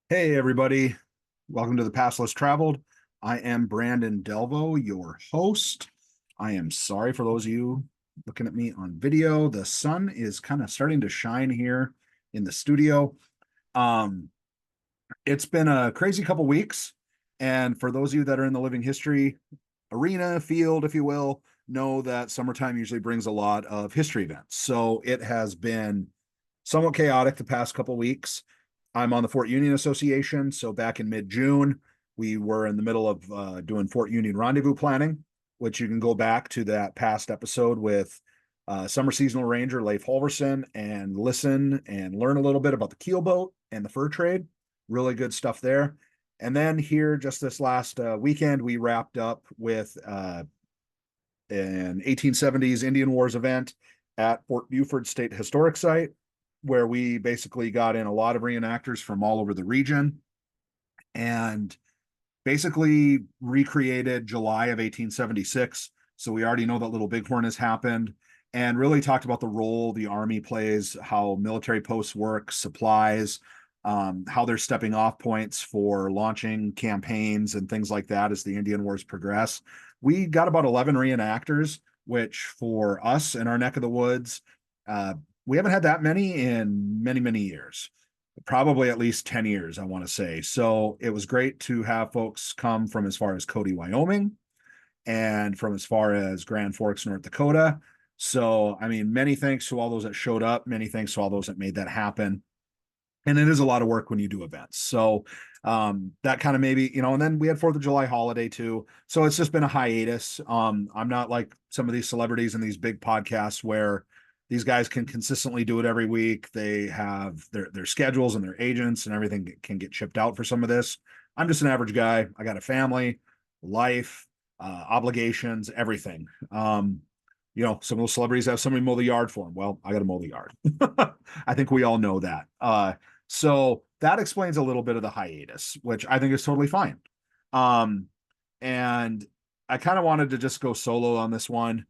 Hey, everybody. Welcome to the Past Less Traveled. I am Brandon Delvo, your host. I am sorry for those of you looking at me on video. The sun is kind of starting to shine here in the studio. Um, it's been a crazy couple weeks. And for those of you that are in the living history arena, field, if you will, know that summertime usually brings a lot of history events. So it has been somewhat chaotic the past couple weeks. I'm on the Fort Union Association. So back in mid-June, we were in the middle of doing Fort Union rendezvous planning, which you can go back to that past episode with summer seasonal ranger Leif Holverson and listen and learn a little bit about the keelboat and the fur trade. Really good stuff there. And then here, just this last weekend, we wrapped up with an 1870s Indian Wars event at Fort Buford State Historic Site, where we basically got in a lot of reenactors from all over the region and basically recreated July of 1876. So we already know that Little Bighorn has happened, and really talked about the role the Army plays, how military posts work, supplies, how they're stepping off points for launching campaigns and things like that as the Indian Wars progress. We got about 11 reenactors, which for us in our neck of the woods, uh, we haven't had that many in many, many years, probably at least 10 years, I want to say. So it was great to have folks come from as far as Cody, Wyoming, and from as far as Grand Forks, North Dakota. So, I mean, many thanks to all those that showed up, many thanks to all those that made that happen. And it is a lot of work when you do events. So that kind of maybe, and then we had 4th of July holiday too. So it's just been a hiatus. I'm not like some of these celebrities in these big podcasts where these guys can consistently do it every week. They have their schedules and their agents and everything can get chipped out for some of this. I'm just an average guy. I got a family, life, obligations, everything. Some of those celebrities have somebody mow the yard for them. Well, I got to mow the yard. I think we all know that. So that explains a little bit of the hiatus, which I think is totally fine. Um, and I kind of wanted to just go solo on this one,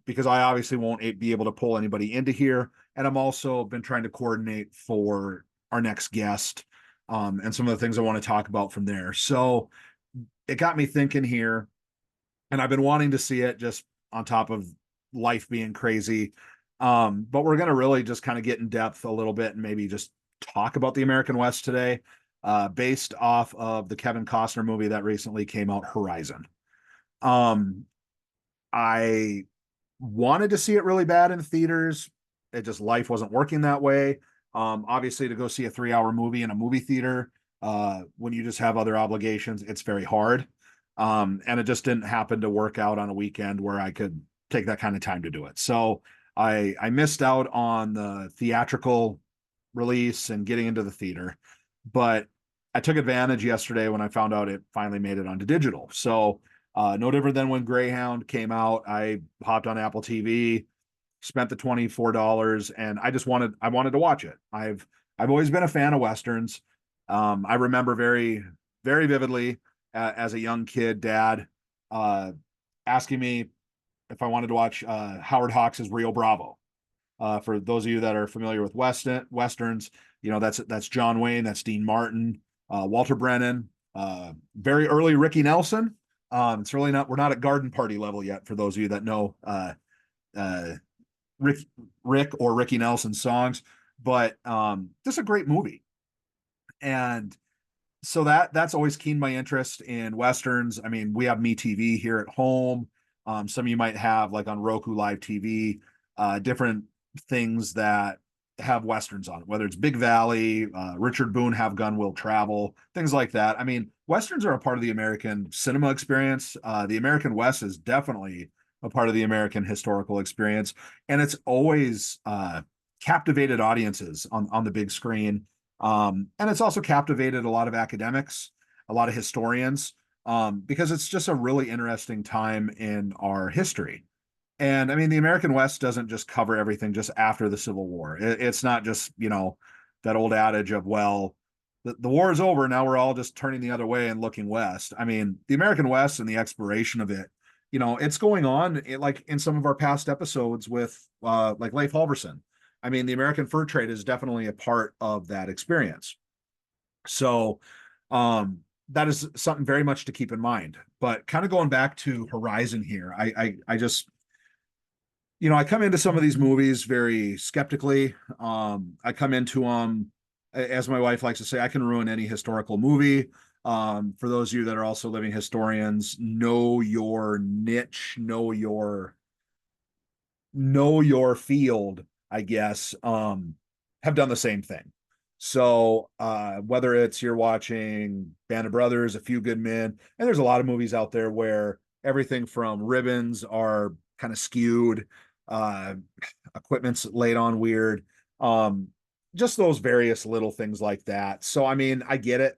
because I obviously won't be able to pull anybody into here. And I'm also been trying to coordinate for our next guest, and some of the things I want to talk about from there. So it got me thinking here, and I've been wanting to see it just on top of life being crazy. But we're going to really just kind of get in depth a little bit and maybe just talk about the American West today, based off of the Kevin Costner movie that recently came out, Horizon. Um, I wanted to see it really bad in theaters. It just, life wasn't working that way. Obviously, to go see a 3-hour movie in a movie theater, when you just have other obligations, it's very hard. And it just didn't happen to work out on a weekend where I could take that kind of time to do it. So I missed out on the theatrical release and getting into the theater, but I took advantage yesterday when I found out it finally made it onto digital. So no different than when Greyhound came out. I hopped on Apple TV, spent the $24, and I wanted to watch it. I've always been a fan of westerns. I remember very, very vividly, as a young kid, dad asking me if I wanted to watch Howard Hawks' Rio Bravo. For those of you that are familiar with westerns, that's John Wayne, that's Dean Martin, Walter Brennan, very early Ricky Nelson. It's really not, we're not at garden party level yet for those of you that know uh, Rick, Rick or Ricky Nelson songs, but this is a great movie. And so that's always keened my interest in westerns. I mean, we have MeTV here at home. Some of you might have, like, on Roku Live TV, different things that have westerns on it, whether it's Big Valley, Richard Boone, Have Gun Will Travel, things like that. I mean, westerns are a part of the American cinema experience. The American West is definitely a part of the American historical experience, and it's always captivated audiences on the big screen. And it's also captivated a lot of academics, a lot of historians, because it's just a really interesting time in our history. And I mean, the American West doesn't just cover everything just after the Civil War. It's not just, that old adage of, well, the war is over. Now we're all just turning the other way and looking west. I mean, the American West and the exploration of it, it's going on, like in some of our past episodes with like Leif Halverson. I mean, the American fur trade is definitely a part of that experience. So that is something very much to keep in mind. But kind of going back to Horizon here, I just, I come into some of these movies very skeptically. I come into them, as my wife likes to say, I can ruin any historical movie. For those of you that are also living historians, know your niche, know your field, I guess, have done the same thing. So whether it's you're watching Band of Brothers, A Few Good Men, and there's a lot of movies out there where everything from ribbons are kind of skewed, uh, equipment's laid on weird, um, just those various little things like that. So I mean, I get it.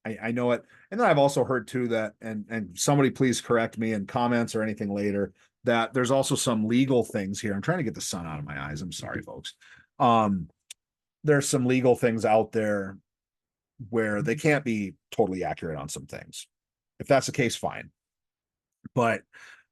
I know it. And then I've also heard too that, and somebody please correct me in comments or anything later, that there's also some legal things here. I'm trying to get the sun out of my eyes. I'm sorry, folks. Um, there's some legal things out there where they can't be totally accurate on some things. If that's the case, fine. But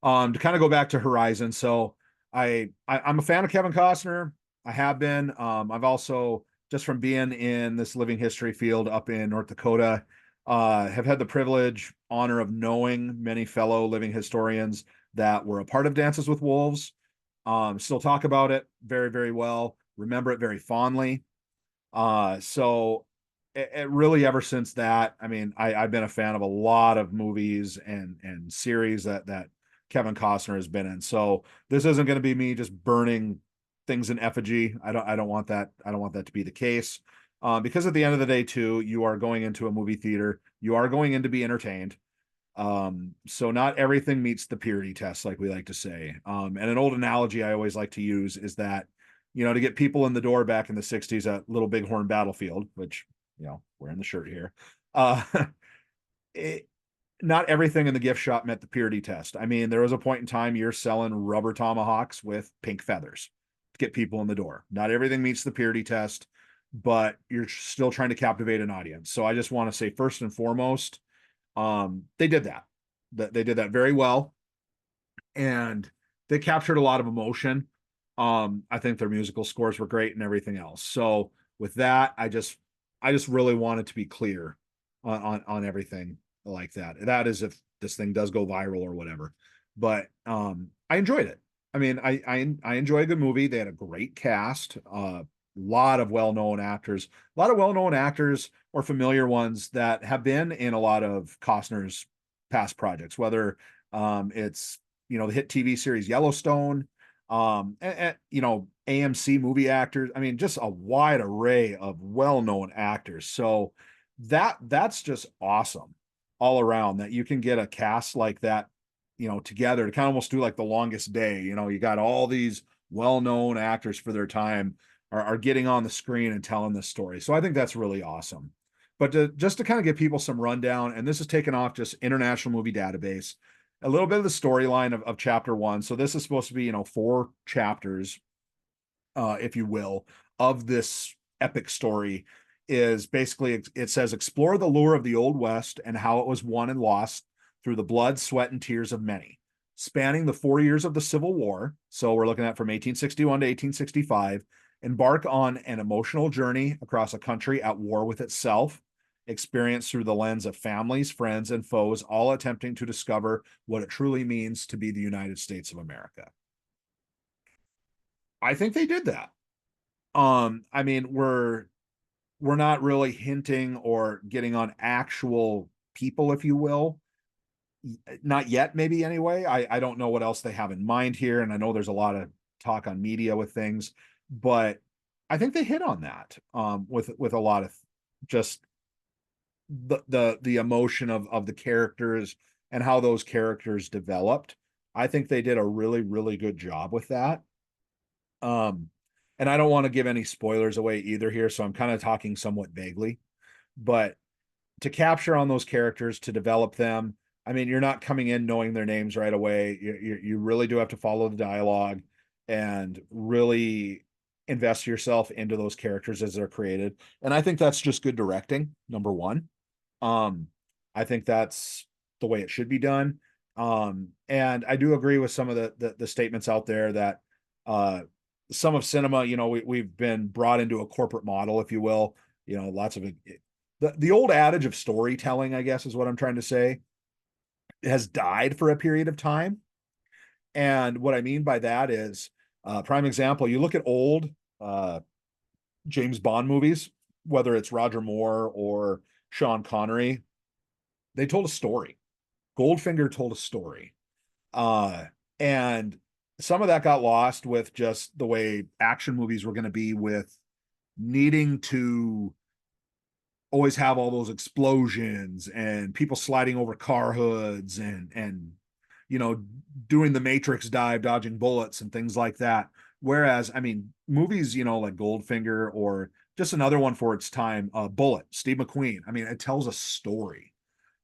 to kind of go back to Horizon, so I'm a fan of Kevin Costner. I have been. I've also, just from being in this living history field up in North Dakota, have had the privilege, honor of knowing many fellow living historians that were a part of Dances with Wolves. Still talk about it very, very well. Remember it very fondly. So it really, ever since that, I mean, I've been a fan of a lot of movies and series that Kevin Costner has been in. So this isn't going to be me just burning things in effigy. I don't want that. I don't want that to be the case. Because at the end of the day, too, you are going into a movie theater. You are going in to be entertained. So not everything meets the purity test, like we like to say. And an old analogy I always like to use is that, to get people in the door back in the 60s at Little Bighorn Battlefield, which, wearing the shirt here, uh, it, not everything in the gift shop met the purity test. I mean, there was a point in time you're selling rubber tomahawks with pink feathers to get people in the door. Not everything meets the purity test, but you're still trying to captivate an audience. So I just want to say, first and foremost, they did that. They did that very well, and they captured a lot of emotion. I think their musical scores were great and everything else. So with that, I just really wanted to be clear on everything like that. That is if this thing does go viral or whatever. But I enjoyed it. I mean, I enjoy a good movie. They had a great cast. Lot of well-known actors, a lot of well-known actors or familiar ones that have been in a lot of Costner's past projects, whether it's the hit TV series Yellowstone, AMC movie actors. I mean, just a wide array of well-known actors. So that's just awesome all around that you can get a cast like that, together to kind of almost do like The Longest Day. You got all these well-known actors for their time are getting on the screen and telling this story. So I think that's really awesome. But just to kind of give people some rundown, and this is taken off just International Movie Database, a little bit of the storyline of chapter one. So this is supposed to be, 4 chapters, if you will, of this epic story. Is basically, it says, explore the lure of the Old West and how it was won and lost through the blood, sweat, and tears of many, spanning the 4 years of the Civil War. So we're looking at from 1861 to 1865. Embark on an emotional journey across a country at war with itself, experienced through the lens of families, friends, and foes, all attempting to discover what it truly means to be the United States of America. I think they did that. I mean, we're not really hinting or getting on actual people, if you will. Not yet, maybe anyway. I don't know what else they have in mind here, and I know there's a lot of talk on media with things, but I think they hit on that with a lot of just the emotion of the characters and how those characters developed. I think they did a really, really good job with that. Um, and I don't want to give any spoilers away either here, so I'm kind of talking somewhat vaguely. But to capture on those characters, to develop them, I mean, you're not coming in knowing their names right away. You really do have to follow the dialogue and really invest yourself into those characters as they're created. And I think that's just good directing, number one. Um, I think that's the way it should be done. And I do agree with some of the statements out there that uh, some of cinema, we've been brought into a corporate model, if you will. Lots of the old adage of storytelling, I guess is what I'm trying to say, has died for a period of time. And what I mean by that is, prime example, you look at old uh, James Bond movies, whether it's Roger Moore or Sean Connery, they told a story. Goldfinger told a story. Uh, and some of that got lost with just the way action movies were going to be, with needing to always have all those explosions and people sliding over car hoods and you know, doing the Matrix dive, dodging bullets and things like that. Whereas, I mean, movies, you know, like Goldfinger, or just another one for its time, Bullet, Steve McQueen. I mean, it tells a story.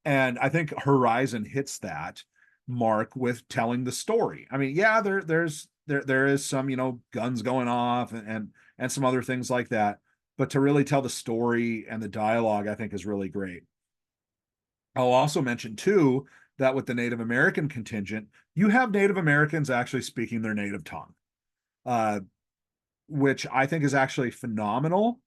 And I think Horizon hits that mark with telling the story. I mean, yeah, there is some, you know, guns going off and some other things like that. But to really tell the story and the dialogue, I think is really great. I'll also mention too that with the Native American contingent, you have Native Americans actually speaking their native tongue, uh, which I think is actually phenomenal.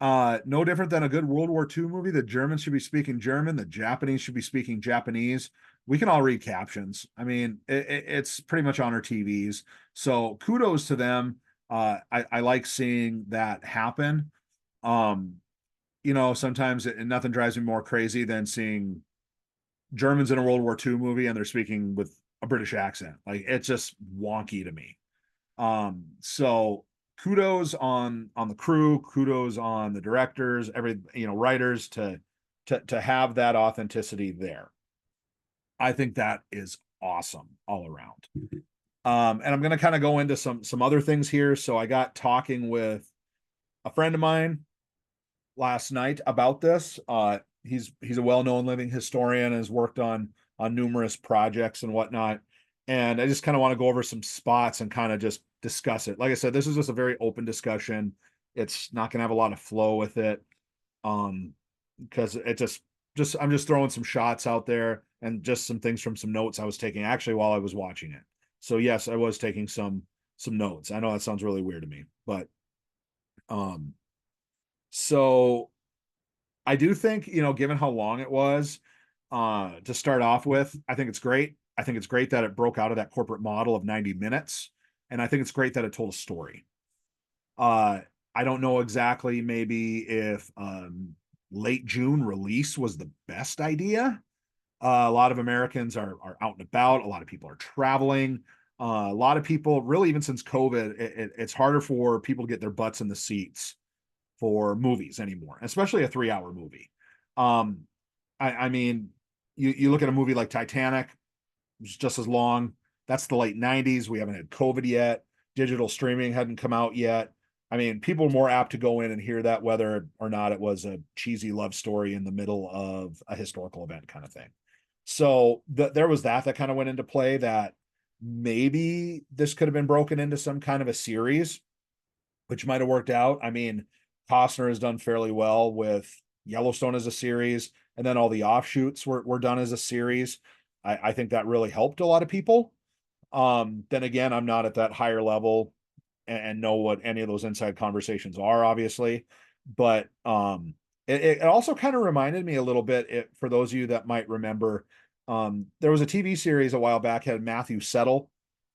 No different than a good World War II movie. The Germans should be speaking German. The Japanese should be speaking Japanese. We can all read captions. I mean, it's pretty much on our TVs. So kudos to them. I like seeing that happen. Um, you know, sometimes nothing drives me more crazy than seeing Germans in a World War II movie and they're speaking with a British accent. Like, it's just wonky to me. So kudos on the crew, kudos on the directors, every, you know, writers to have that authenticity there. I think that is awesome all around. And I'm going to kind of go into some other things here. So I got talking with a friend of mine last night about this. He's a well-known living historian and has worked on numerous projects and whatnot. And I just kind of want to go over some spots and kind of just discuss it. Like I said, this is just a very open discussion. It's not going to have a lot of flow with it, because it just I'm just throwing some shots out there and just some things from some notes I was taking actually while I was watching it. So yes, I was taking some notes. I know that sounds really weird to me, but um, so I do think, you know, given how long it was, to start off with, I think it's great. I think it's great that it broke out of that corporate model of 90 minutes. And I think it's great that it told a story. Uh, I don't know exactly maybe if late June release was the best idea. A lot of Americans are out and about. A lot of people are traveling. A lot of people, really, even since COVID, it's harder for people to get their butts in the seats for movies anymore, especially a 3 hour movie. Um, I mean, you look at a movie like Titanic, it's just as long. That's the late 90s. We haven't had COVID yet. Digital streaming hadn't come out yet. I mean, people are more apt to go in and hear that whether or not it was a cheesy love story in the middle of a historical event kind of thing. So there was that kind of went into play, that maybe this could have been broken into some kind of a series, which might have worked out. I mean, Costner has done fairly well with Yellowstone as a series, and then all the offshoots were done as a series. I think that really helped a lot of people. Then again, I'm not at that higher level and know what any of those inside conversations are, obviously. But it also kind of reminded me a little bit, for those of you that might remember, there was a TV series a while back had Matthew Settle.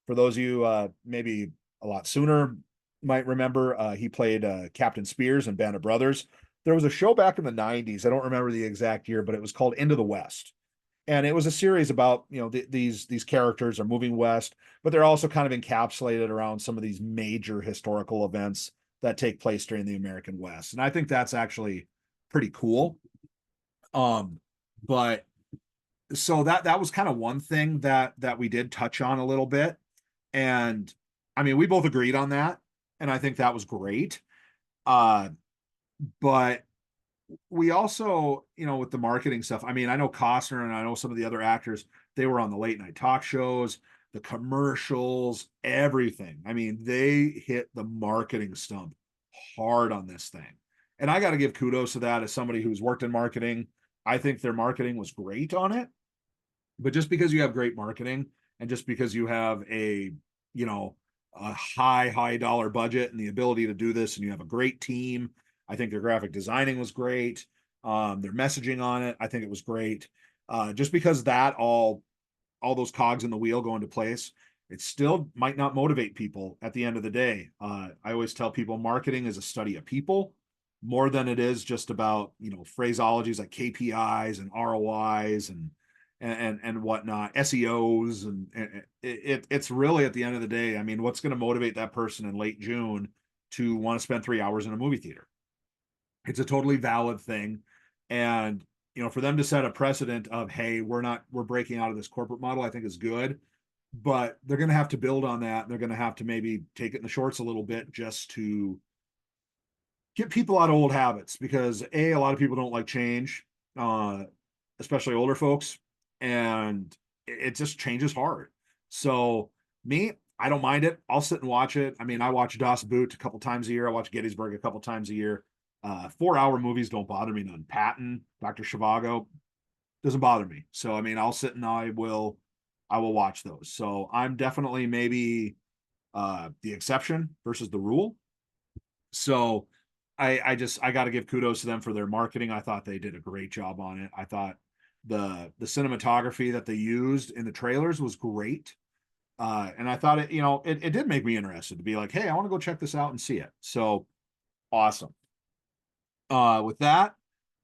For those of you maybe a lot sooner might remember, he played Captain Spears in Band of Brothers. There was a show back in the 90s. I don't remember the exact year, but it was called Into the West. And it was a series about, you know, these characters are moving west, but they're also kind of encapsulated around some of these major historical events that take place during the American West. And I think that's actually pretty cool. Um, but so that was kind of one thing that we did touch on a little bit. And I mean, we both agreed on that, and I think that was great. Uh, but we also, you know, with the marketing stuff, I mean, I know Costner and I know some of the other actors, they were on the late night talk shows, the commercials, everything. I mean, they hit the marketing stump hard on this thing. And I got to give kudos to that as somebody who's worked in marketing. I think their marketing was great on it. But just because you have great marketing and just because you have you know, a high dollar budget and the ability to do this, and you have a great team, I think their graphic designing was great. Their messaging on it, I think it was great. Just because that all those cogs in the wheel go into place, it still might not motivate people at the end of the day. I always tell people marketing is a study of people more than it is just about, phraseologies like KPIs and ROIs and whatnot, SEOs, and it's really at the end of the day, I mean, what's going to motivate that person in late June to want to spend 3 hours in a movie theater? It's a totally valid thing. And for them to set a precedent of, hey, we're breaking out of this corporate model, I think is good. But they're going to have to build on that. They're going to have to maybe take it in the shorts a little bit just to get people out of old habits, because a lot of people don't like change, uh, especially older folks, and it just changes hard. So me, I don't mind it. I'll sit and watch it. I mean, I watch Das Boot a couple times a year. I watch Gettysburg a couple times a year. 4 hour movies don't bother me none. Patton, Dr. Zhivago, doesn't bother me. So I mean, I'll sit and I will watch those. So I'm definitely maybe the exception versus the rule. So I got to give kudos to them for their marketing. I thought they did a great job on it. I thought the cinematography that they used in the trailers was great. And I thought it did make me interested to be like, hey, I want to go check this out and see it. So awesome. With that,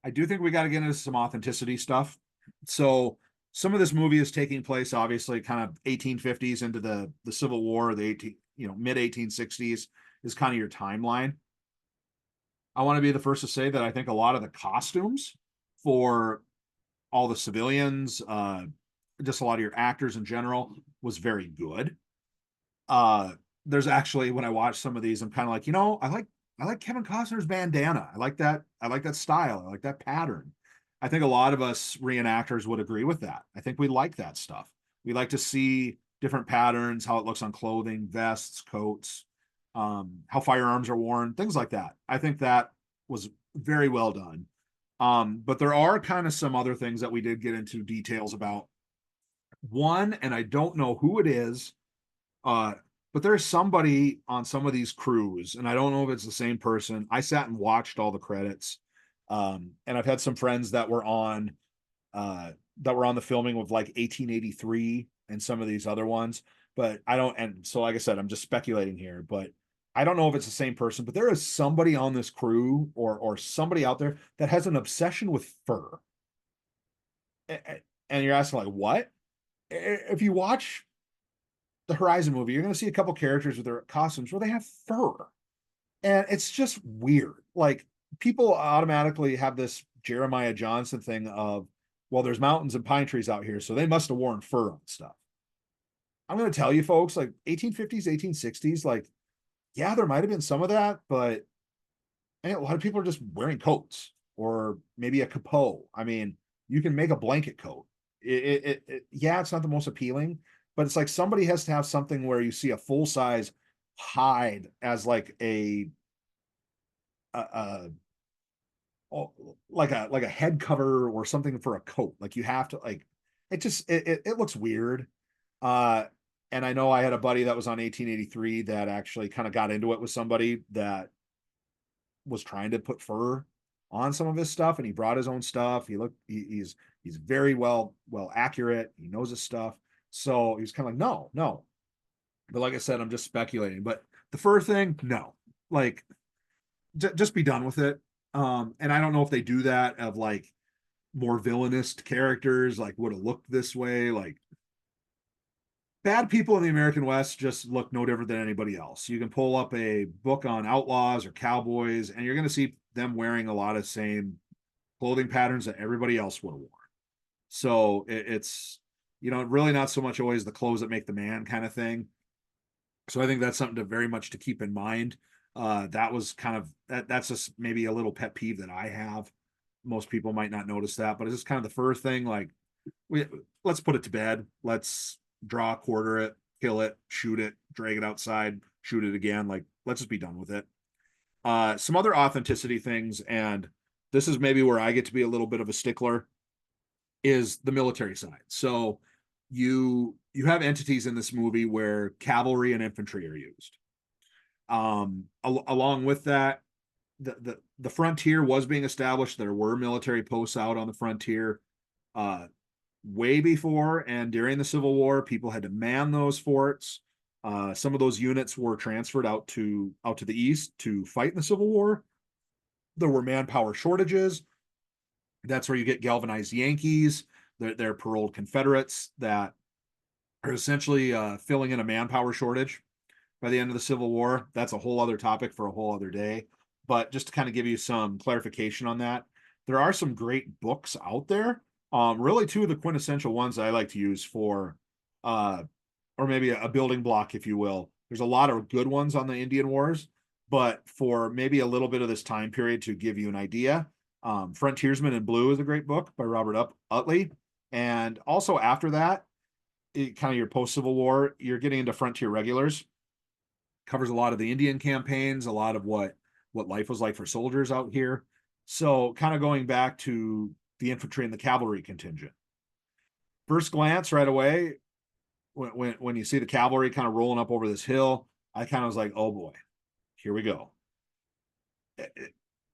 I do think we got to get into some authenticity stuff. So some of this movie is taking place obviously kind of 1850s into the Civil War, the mid 1860s is kind of your timeline. I want to be the first to say that I think a lot of the costumes for all the civilians, just a lot of your actors in general, was very good. Uh, there's actually, when I watch some of these, I'm kind of like, I like Kevin Costner's bandana. I like that. I like that style. I like that pattern. I think a lot of us reenactors would agree with that. I think we like that stuff. We like to see different patterns, how it looks on clothing, vests, coats, how firearms are worn, things like that. I think that was very well done. But there are kind of some other things that we did get into details about. One, and I don't know who it is, uh, but there's somebody on some of these crews, and I don't know if it's the same person. I sat and watched all the credits, and I've had some friends uh, that were on the filming of like 1883 and some of these other ones, but I don't. And so, like I said, I'm just speculating here, but I don't know if it's the same person. But there is somebody on this crew or somebody out there that has an obsession with fur, and you're asking like, what? If you watch the Horizon movie, you're going to see a couple characters with their costumes where they have fur, and it's just weird. Like, people automatically have this Jeremiah Johnson thing of, well, there's mountains and pine trees out here, so they must have worn fur on stuff. I'm going to tell you, folks, like 1850s, 1860s, like, yeah, there might have been some of that, but man, a lot of people are just wearing coats or maybe a capot. I mean, you can make a blanket coat. Yeah, it's not the most appealing, but it's like somebody has to have something where you see a full size hide as like a like a head cover or something for a coat. Like, you have to, like, it looks weird. Uh, and I know I had a buddy that was on 1883 that actually kind of got into it with somebody that was trying to put fur on some of his stuff, and he brought his own stuff. He's very well accurate. He knows his stuff. So he's kind of like, no. But like I said, I'm just speculating. But the fur thing, no. Like, just be done with it. And I don't know if they do that of like more villainous characters, like would have looked this way. Like, bad people in the American West just look no different than anybody else. You can pull up a book on outlaws or cowboys, and you're going to see them wearing a lot of same clothing patterns that everybody else would have worn. So it's really not so much always the clothes that make the man kind of thing. So I think that's something to very much to keep in mind. That was kind of that's just maybe a little pet peeve that I have. Most people might not notice that, but it's just kind of the first thing. Like, let's put it to bed. Let's draw, quarter it, kill it, shoot it, drag it outside, shoot it again. Like, let's just be done with it. Some other authenticity things, and this is maybe where I get to be a little bit of a stickler, is the military side. So you have entities in this movie where cavalry and infantry are used. Along with that, the frontier was being established. There were military posts out on the frontier way before and during the Civil War. People had to man those forts. Some of those units were transferred out to the east to fight in the Civil War. There were manpower shortages. That's where you get galvanized Yankees. They're paroled Confederates that are essentially filling in a manpower shortage by the end of the Civil War. That's a whole other topic for a whole other day. But just to kind of give you some clarification on that, there are some great books out there. Really, two of the quintessential ones I like to use for, or maybe a building block, if you will. There's a lot of good ones on the Indian Wars, but for maybe a little bit of this time period to give you an idea, Frontiersman in Blue is a great book by Robert Utley. And also after that, kind of your post-Civil War, you're getting into Frontier Regulars. Covers a lot of the Indian campaigns, a lot of what life was like for soldiers out here. So kind of going back to the infantry and the cavalry contingent. First glance right away, when you see the cavalry kind of rolling up over this hill, I kind of was like, oh boy, here we go.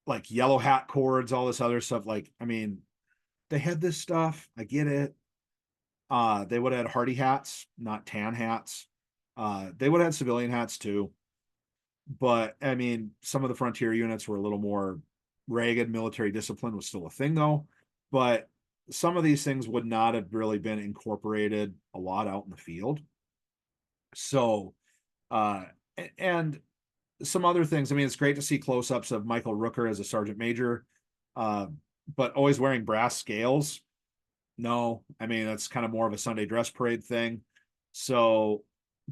Like yellow hat cords, all this other stuff. Like, I mean, they had this stuff. I get it. They would have had hardy hats, not tan hats. They would have had civilian hats too. But I mean, some of the frontier units were a little more ragged. Military discipline was still a thing though. But some of these things would not have really been incorporated a lot out in the field. So, and some other things. I mean, it's great to see close-ups of Michael Rooker as a sergeant major, but always wearing brass scales. No, I mean, that's kind of more of a Sunday dress parade thing. So,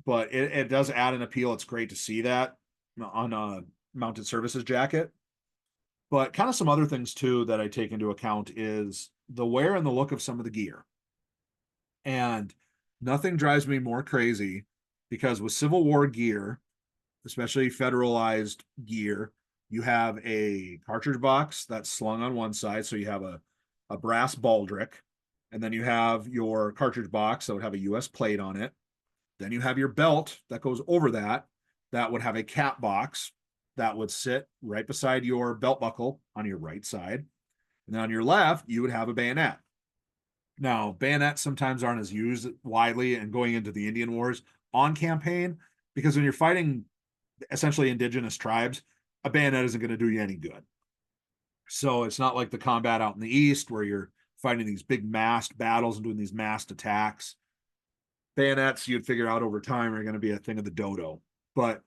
but it does add an appeal. It's great to see that on a mounted services jacket. But kind of some other things too that I take into account is the wear and the look of some of the gear. And nothing drives me more crazy because with Civil War gear, especially federalized gear, you have a cartridge box that's slung on one side. So you have a brass baldric, and then you have your cartridge box that would have a US plate on it. Then you have your belt that goes over that, that would have a cap box that would sit right beside your belt buckle on your right side. And then on your left, you would have a bayonet. Now, bayonets sometimes aren't as used widely and going into the Indian Wars on campaign, because when you're fighting essentially indigenous tribes, a bayonet isn't going to do you any good. So it's not like the combat out in the East where you're fighting these big massed battles and doing these massed attacks. Bayonets, you'd figure out over time, are going to be a thing of the dodo. But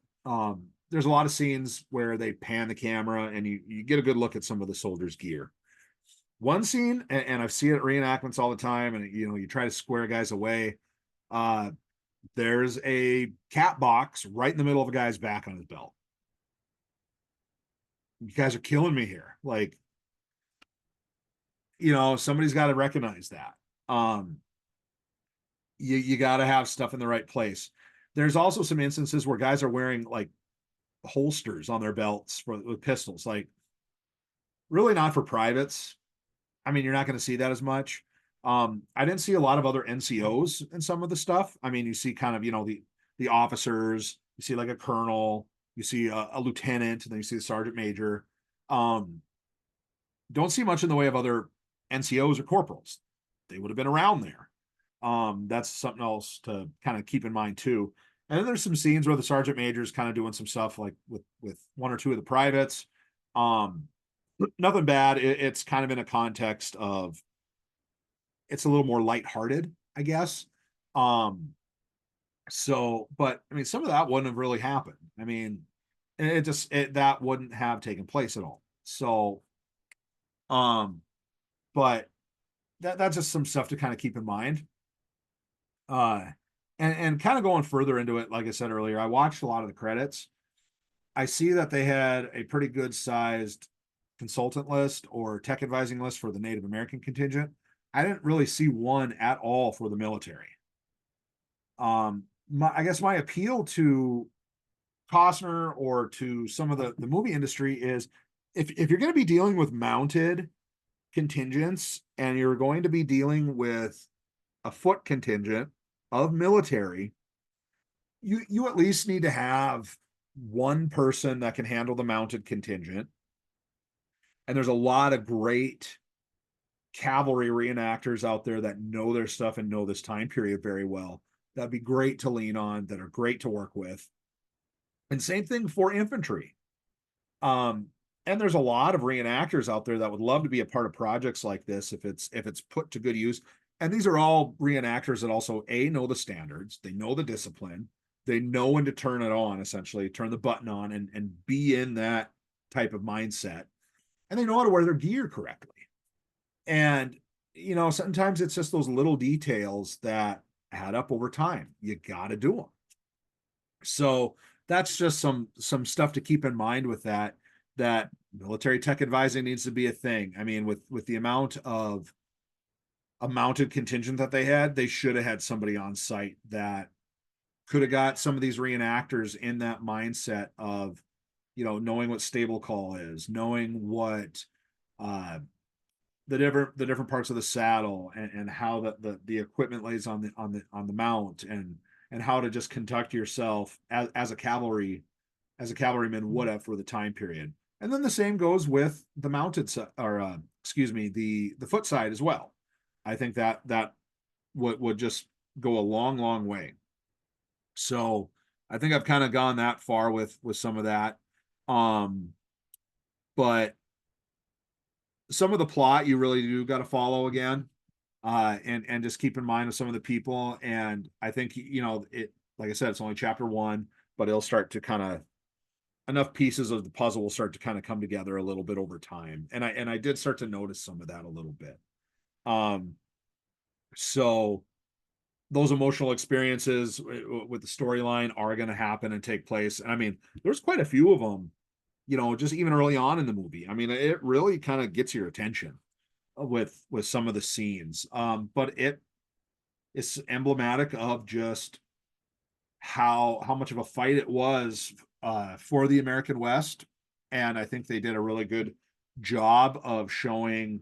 there's a lot of scenes where they pan the camera and you get a good look at some of the soldiers' gear. One scene, and I've seen it at reenactments all the time, and you try to square guys away. There's a cap box right in the middle of a guy's back on his belt. You guys are killing me here. Like, somebody's got to recognize that. You got to have stuff in the right place. There's also some instances where guys are wearing like holsters on their belts with pistols, like really not for privates. I mean, you're not going to see that as much. I didn't see a lot of other NCOs in some of the stuff. I mean, you see kind of, the officers, you see like a colonel, you see a lieutenant, and then you see the sergeant major. Don't see much in the way of other NCOs or corporals. They would have been around there. That's something else to kind of keep in mind too. And then there's some scenes where the sergeant major is kind of doing some stuff like with one or two of the privates. Nothing bad. It's kind of in a context of it's a little more lighthearted, I guess. So, but I mean, some of that wouldn't have really happened. I mean, that wouldn't have taken place at all. So, but that's just some stuff to kind of keep in mind. And kind of going further into it, like I said earlier, I watched a lot of the credits. I see that they had a pretty good sized consultant list or tech advising list for the Native American contingent. I didn't really see one at all for the military. I guess my appeal to Costner or to some of the movie industry is if you're going to be dealing with mounted contingents and you're going to be dealing with a foot contingent of military, you at least need to have one person that can handle the mounted contingent And there's a lot of great cavalry reenactors out there that know their stuff and know this time period very well. That'd be great to lean on, that are great to work with. And same thing for infantry. Um, and there's a lot of reenactors out there that would love to be a part of projects like this if it's put to good use. And these are all reenactors that also know the standards, they know the discipline, they know when to turn it on, essentially turn the button on and be in that type of mindset, and they know how to wear their gear correctly. And sometimes it's just those little details that add up over time. You got to do them. So that's just some stuff to keep in mind with that. That military tech advising needs to be a thing. I mean, with the amount of a mounted contingent that they had, they should have had somebody on site that could have got some of these reenactors in that mindset of, knowing what stable call is, knowing what the different parts of the saddle, and how the equipment lays on the mount, and how to just conduct yourself as a cavalryman would have for the time period. And then the same goes with the mounted or excuse me, the foot side as well. I think that would just go a long way. So I think I've kind of gone that far with some of that. But some of the plot you really do got to follow again, and just keep in mind of some of the people. And I think it, like I said, it's only chapter 1, but it'll start to kind of, enough pieces of the puzzle will start to kind of come together a little bit over time. And I did start to notice some of that a little bit. So those emotional experiences with the storyline are going to happen and take place. And I mean, there's quite a few of them, just even early on in the movie. I mean, it really kind of gets your attention with some of the scenes. But it's emblematic of just how much of a fight it was for the American West. And I think they did a really good job of showing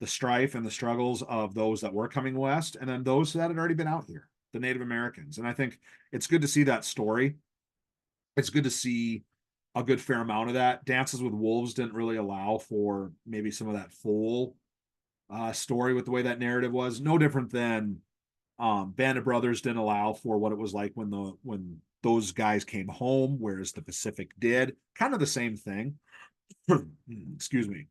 the strife and the struggles of those that were coming west, and then those that had already been out here, the Native Americans. And I think it's good to see that story. It's good to see a good fair amount of that. Dances with Wolves didn't really allow for maybe some of that full story with the way that narrative was. No different than Band of Brothers didn't allow for what it was like when those guys came home, whereas the Pacific did. Kind of the same thing. Excuse me.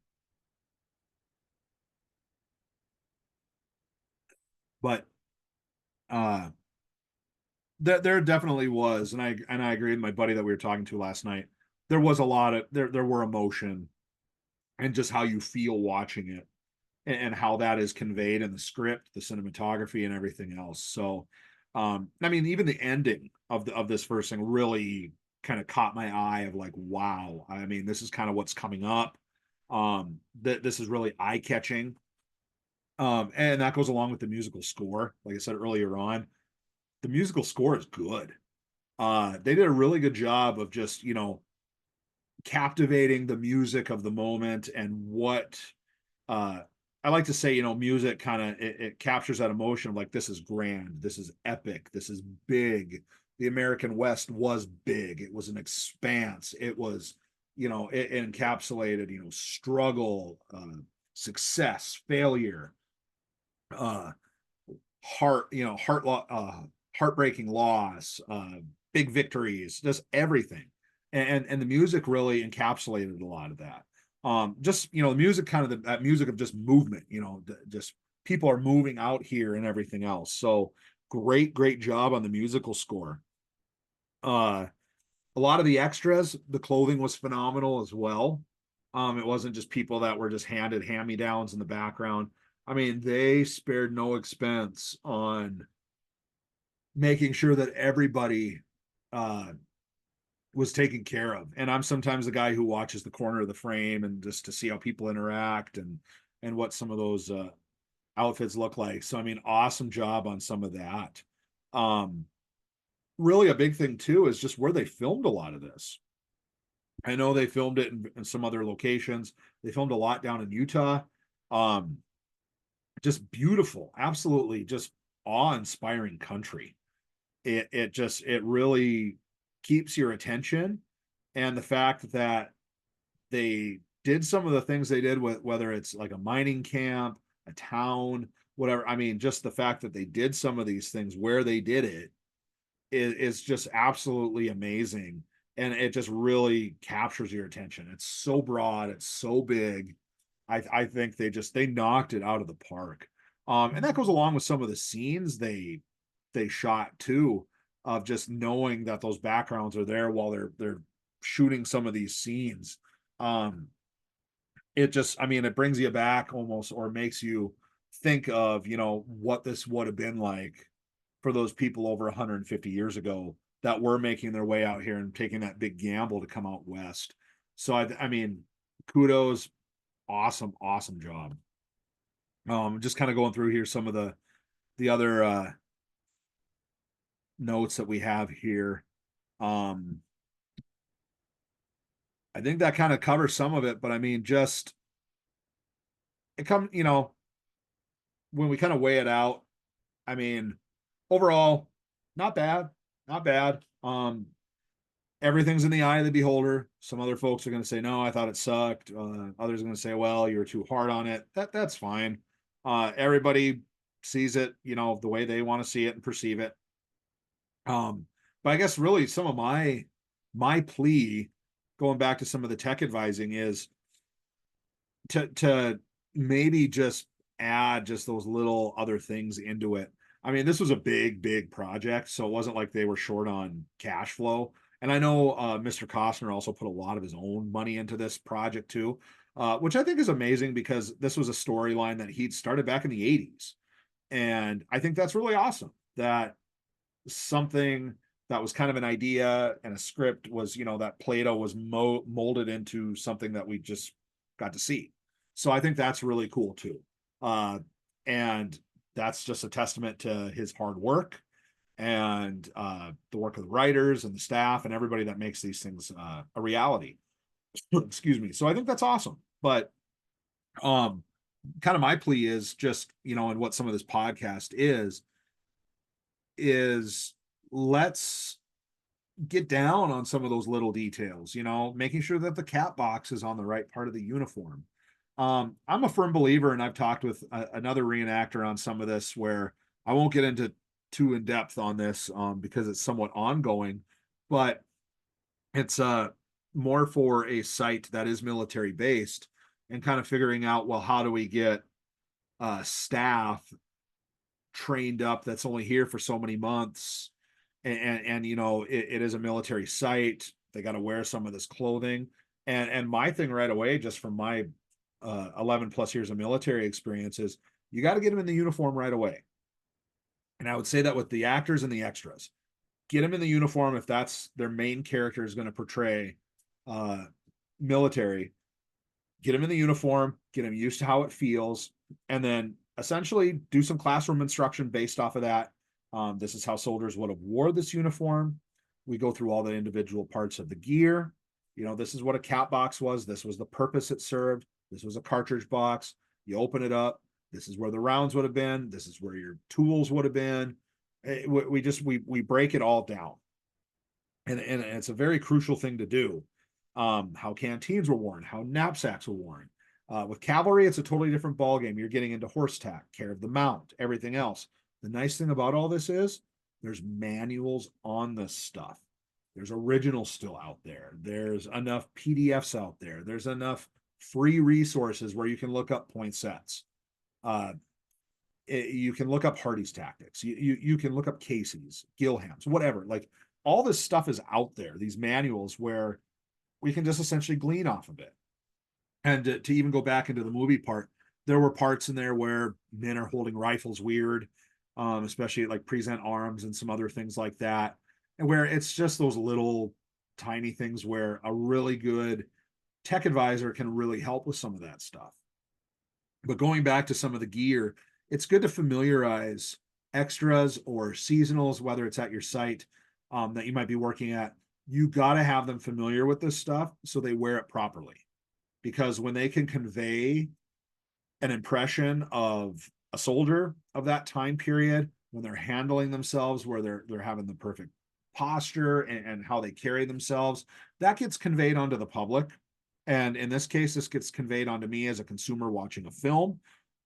But there definitely was, and I agree with my buddy that we were talking to last night. There was a lot of there were emotion, and just how you feel watching it, and how that is conveyed in the script, the cinematography, and everything else. So, I mean, even the ending of this first thing really kind of caught my eye of like, wow. I mean, this is kind of what's coming up. This is really eye catching. And that goes along with the musical score. Like I said earlier on, the musical score is good. They did a really good job of just, captivating the music of the moment, and what uh I like to say, music kind of it captures that emotion of like, this is grand, this is epic, this is big. The American West was big. It was an expanse. It was, it encapsulated, struggle, success, failure, uh heartbreaking loss, big victories, just everything. And the music really encapsulated a lot of that. Just, the music, kind of that music of just movement, just people are moving out here and everything else. So great job on the musical score. A lot of the extras, the clothing was phenomenal as well. It wasn't just people that were just handed hand-me-downs in the background. I mean, they spared no expense on making sure that everybody uh, was taken care of. And I'm sometimes the guy who watches the corner of the frame, and just to see how people interact, and what some of those outfits look like. So I mean, awesome job on some of that. Um, Really a big thing too is just where they filmed a lot of this. I know they filmed it in some other locations. They filmed a lot down in Utah. Um, just beautiful, absolutely just awe-inspiring country. It really keeps your attention. And the fact that they did some of the things they did with whether it's like a mining camp, a town, whatever. I mean, just the fact that they did some of these things where they did it is just absolutely amazing. And it just really captures your attention. It's so broad, it's so big. I think they knocked it out of the park. And that goes along with some of the scenes they shot too, of just knowing that those backgrounds are there while they're shooting some of these scenes. Um, it just, I mean, it brings you back almost, or makes you think of, what this would have been like for those people over 150 years ago that were making their way out here and taking that big gamble to come out west. So I mean, kudos, awesome job. Just kind of going through here some of the other notes that we have here. Um, I think that kind of covers some of it, but I mean, just it comes, when we kind of weigh it out, I mean, overall, not bad, not bad. Everything's in the eye of the beholder. Some other folks are going to say, no, I thought it sucked. Others are going to say, well, you were too hard on it. That's fine. Everybody sees it, the way they want to see it and perceive it. But I guess really some of my plea, going back to some of the tech advising, is to maybe just add just those little other things into it. I mean, this was a big project, so it wasn't like they were short on cash flow. And I know Mr. Costner also put a lot of his own money into this project too, which I think is amazing because this was a storyline that he'd started back in the 80s. And I think that's really awesome that something that was kind of an idea and a script was, that Plato was molded into something that we just got to see. So I think that's really cool too. And that's just a testament to his hard work and the work of the writers and the staff and everybody that makes these things a reality. Excuse me. So I think that's awesome. But um, kind of my plea is just, and what some of this podcast is let's get down on some of those little details, making sure that the cat box is on the right part of the uniform. I'm a firm believer, and I've talked with another reenactor on some of this where I won't get into too in depth on this because it's somewhat ongoing, but it's more for a site that is military based and kind of figuring out, well, how do we get staff trained up that's only here for so many months, and it is a military site, they got to wear some of this clothing. And my thing right away, just from my 11 plus years of military experience, is you got to get them in the uniform right away. And I would say that with the actors and the extras, get them in the uniform if that's their main character is going to portray uh military. Get them in the uniform, get them used to how it feels, and then essentially do some classroom instruction based off of that. This is how soldiers would have wore this uniform. We go through all the individual parts of the gear. This is what a cap box was. This was the purpose it served. This was a cartridge box. You open it up. This is where the rounds would have been. This is where your tools would have been. We break it all down, and it's a very crucial thing to do. How canteens were worn, how knapsacks were worn. With cavalry, it's a totally different ballgame. You're getting into horse tack, care of the mount, everything else. The nice thing about all this is there's manuals on this stuff. There's originals still out there. There's enough PDFs out there. There's enough free resources where you can look up point sets. You can look up Hardy's tactics. You can look up Casey's, Gilham's, whatever. Like all this stuff is out there. These manuals where we can just essentially glean off of it. And to even go back into the movie part, there were parts in there where men are holding rifles weird, especially like present arms and some other things like that, and where it's just those little tiny things where a really good tech advisor can really help with some of that stuff. But going back to some of the gear, it's good to familiarize extras or seasonals, whether it's at your site that you might be working at. You got to have them familiar with this stuff so they wear it properly. Because when they can convey an impression of a soldier of that time period, when they're handling themselves, where they're having the perfect posture and how they carry themselves, that gets conveyed onto the public. And in this case, this gets conveyed onto me as a consumer watching a film.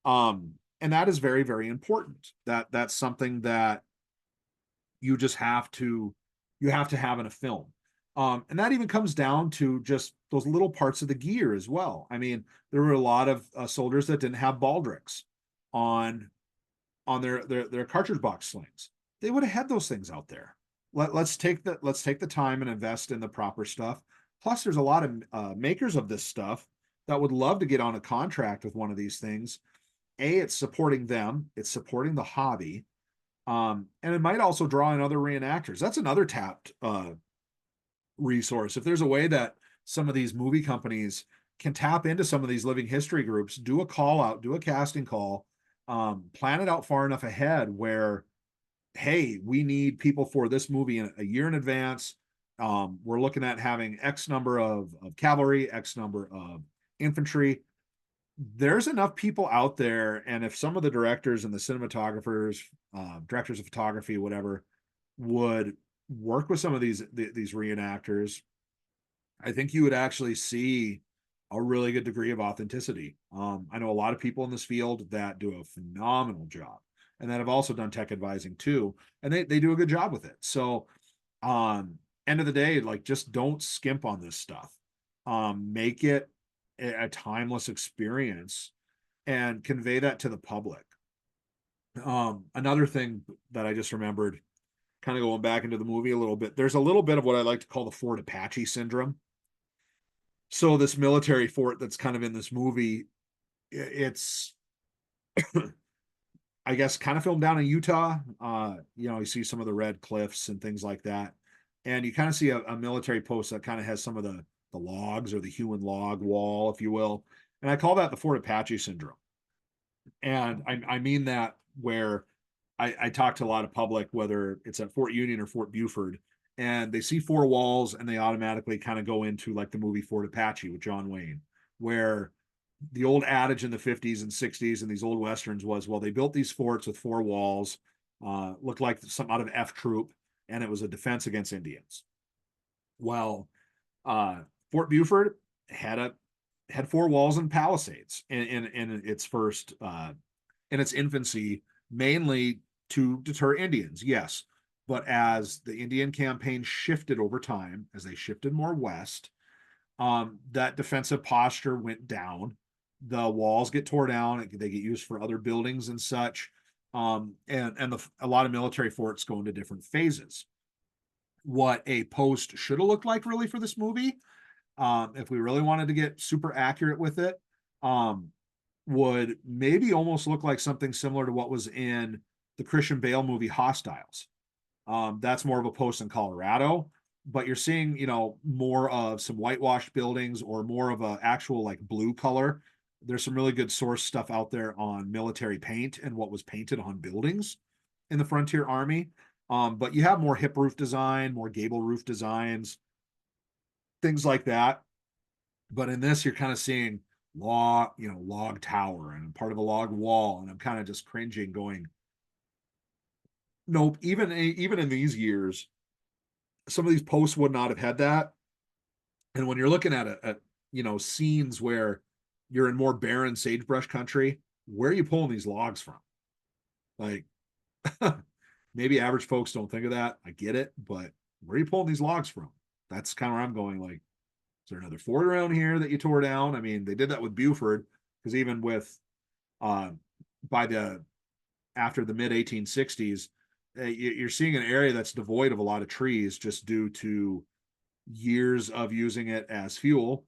And that is very, very important. That's something that you just have to have in a film. And that even comes down to just those little parts of the gear as well. I mean, there were a lot of soldiers that didn't have baldricks on their cartridge box slings. They would have had those things out there. Let's take the time and invest in the proper stuff. Plus, there's a lot of makers of this stuff that would love to get on a contract with one of these things. It's supporting them. It's supporting the hobby. And it might also draw in other reenactors. That's another tapped resource. If there's a way that some of these movie companies can tap into some of these living history groups, do a call out, do a casting call, plan it out far enough ahead where, hey, we need people for this movie a year in advance. We're looking at having X number of cavalry, X number of infantry. There's enough people out there, and if some of the directors and the cinematographers, directors of photography, whatever, would work with some of these reenactors, I think you would actually see a really good degree of authenticity. I know a lot of people in this field that do a phenomenal job, and that have also done tech advising too, and they do a good job with it. So, end of the day, like, just don't skimp on this stuff. Make it a timeless experience and convey that to the public. Another thing that I just remembered, kind of going back into the movie a little bit, there's a little bit of what I like to call the Fort Apache syndrome. So this military fort that's kind of in this movie, it's I guess kind of filmed down in Utah. You see some of the red cliffs and things like that. And you kind of see a military post that kind of has some of the logs, or the hewn log wall, if you will. And I call that the Fort Apache syndrome. And I mean that where I talk to a lot of public, whether it's at Fort Union or Fort Buford, and they see four walls and they automatically kind of go into like the movie Fort Apache with John Wayne, where the old adage in the 50s and 60s and these old westerns was, well, they built these forts with four walls, looked like some out of F Troop, and it was a defense against Indians. Well, Fort Buford had four walls and palisades in its first in its infancy, mainly to deter Indians, yes. But as the Indian campaign shifted over time, as they shifted more west, that defensive posture went down. The walls get tore down, they get used for other buildings and such. And a lot of military forts go into different phases. What a post should have looked like really for this movie, if we really wanted to get super accurate with it, would maybe almost look like something similar to what was in the Christian Bale movie Hostiles. That's more of a post in Colorado, but you're seeing, more of some whitewashed buildings or more of a actual like blue color. There's some really good source stuff out there on military paint and what was painted on buildings in the Frontier Army. But you have more hip roof design, more gable roof designs, things like that. But in this, you're kind of seeing log tower and part of a log wall, and I'm kind of just cringing, going, nope. Even in these years, some of these posts would not have had that. And when you're looking at scenes where you're in more barren sagebrush country, where are you pulling these logs from? Like, maybe average folks don't think of that. I get it, but where are you pulling these logs from? That's kind of where I'm going. Like, is there another fort around here that you tore down? I mean, they did that with Buford, because even with by the after the mid 1860s, you're seeing an area that's devoid of a lot of trees just due to years of using it as fuel,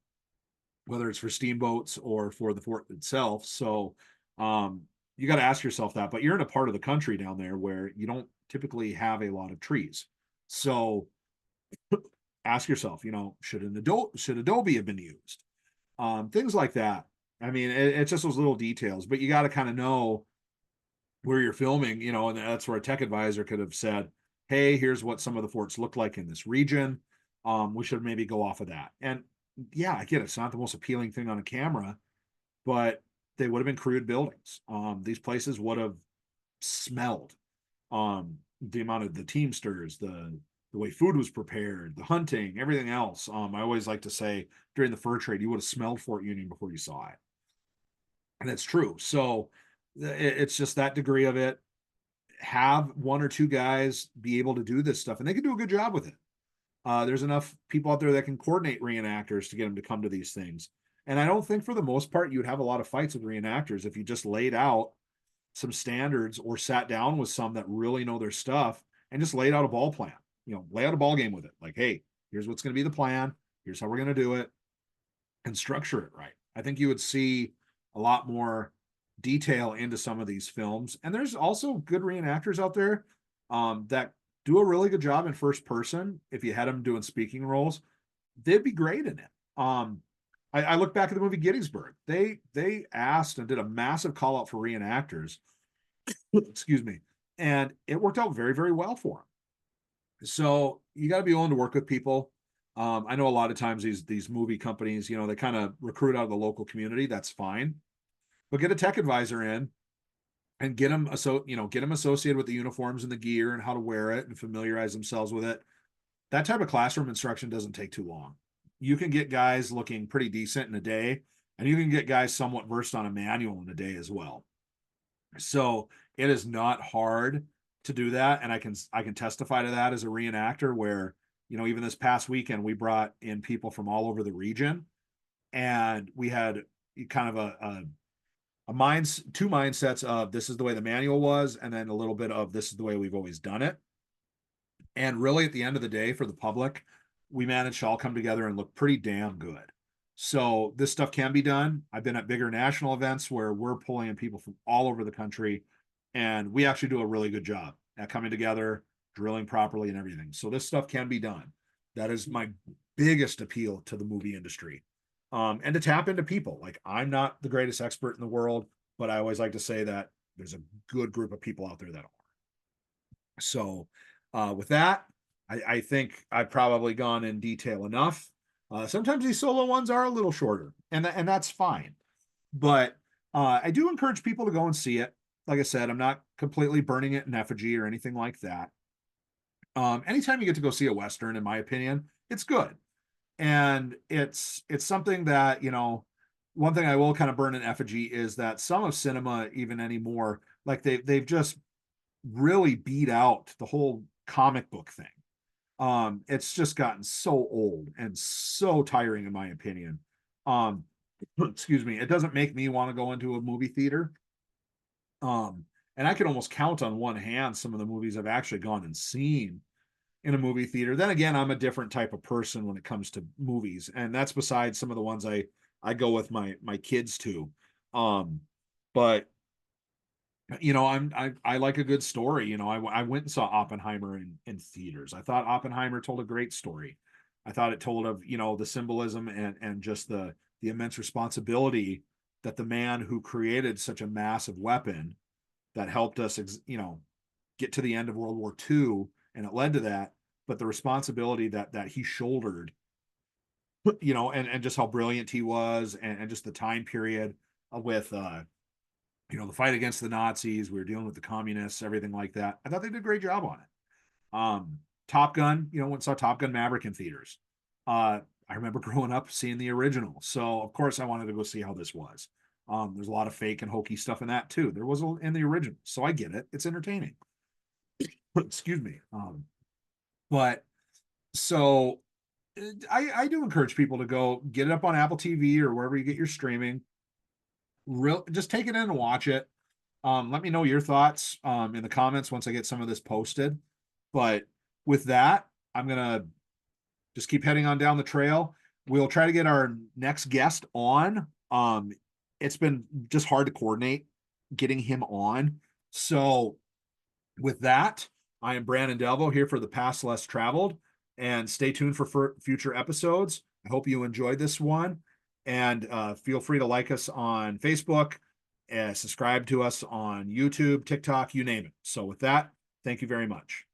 whether it's for steamboats or for the fort itself. So you got to ask yourself that. But you're in a part of the country down there where you don't typically have a lot of trees. So ask yourself, should adobe have been used? Things like that. I mean, it's just those little details, but you got to kind of know where you're filming, and that's where a tech advisor could have said, hey, here's what some of the forts look like in this region. We should maybe go off of that. And yeah, I get it. It's not the most appealing thing on a camera, but they would have been crude buildings. These places would have smelled. The amount of the Teamsters, the the way food was prepared, the hunting, everything else. I always like to say during the fur trade, you would have smelled Fort Union before you saw it. And that's true. So it's just that degree of it. Have one or two guys be able to do this stuff, and they can do a good job with it. There's enough people out there that can coordinate reenactors to get them to come to these things. And I don't think for the most part you'd have a lot of fights with reenactors if you just laid out some standards or sat down with some that really know their stuff and just laid out a ball plan. Lay out a ball game with it. Like, hey, here's what's going to be the plan. Here's how we're going to do it, and structure it right. I think you would see a lot more detail into some of these films. And there's also good reenactors out there that do a really good job in first person. If you had them doing speaking roles, they'd be great in it. I look back at the movie Gettysburg. They asked and did a massive call out for reenactors. Excuse me, and it worked out very, very well for them. So you got to be willing to work with people. I know a lot of times these movie companies, they kind of recruit out of the local community. That's fine, but get a tech advisor in and get them associated with the uniforms and the gear and how to wear it and familiarize themselves with it. That type of classroom instruction doesn't take too long. You can get guys looking pretty decent in a day, and you can get guys somewhat versed on a manual in a day as well. So it is not hard to do that, and I can testify to that as a reenactor where, even this past weekend we brought in people from all over the region, and we had kind of two mindsets of this is the way the manual was, and then a little bit of this is the way we've always done it. And really at the end of the day for the public, we managed to all come together and look pretty damn good. So this stuff can be done. I've been at bigger national events where we're pulling in people from all over the country, and we actually do a really good job at coming together, drilling properly and everything. So this stuff can be done. That is my biggest appeal to the movie industry. And to tap into people. Like, I'm not the greatest expert in the world, but I always like to say that there's a good group of people out there that are. So with that, I think I've probably gone in detail enough. Sometimes these solo ones are a little shorter, and that's fine. But I do encourage people to go and see it. Like I said, I'm not completely burning it in effigy or anything like that. Anytime you get to go see a Western, in my opinion, it's good. And it's something that, one thing I will kind of burn in effigy is that some of cinema, even anymore, like they've just really beat out the whole comic book thing. It's just gotten so old and so tiring, in my opinion. Excuse me, it doesn't make me want to go into a movie theater. And I can almost count on one hand some of the movies I've actually gone and seen in a movie theater. Then again, I'm a different type of person when it comes to movies, and that's besides some of the ones I go with my kids to. But I like a good story. I went and saw Oppenheimer in theaters. I thought Oppenheimer told a great story. I thought it told of the symbolism and just the immense responsibility that the man who created such a massive weapon that helped us get to the end of World War II, and it led to that, but the responsibility that he shouldered, and just how brilliant he was, and just the time period with the fight against the Nazis. We were dealing with the communists, everything like that. I thought they did a great job on it. Top Gun, went and saw Top Gun Maverick in theaters. I remember growing up seeing the original, so of course I wanted to go see how this was. There's a lot of fake and hokey stuff in that too. There was in the original, so I get it. It's entertaining. Excuse me. But so I do encourage people to go get it up on Apple TV or wherever you get your streaming. Just take it in and watch it. Let me know your thoughts in the comments once I get some of this posted. But with that, I'm gonna just keep heading on down the trail. We'll try to get our next guest on. It's been just hard to coordinate getting him on. So with that, I am Brandon Delvo here for the Past Less Traveled, and stay tuned for future episodes. I hope you enjoyed this one, and feel free to like us on Facebook, subscribe to us on YouTube, TikTok, you name it. So with that, thank you very much.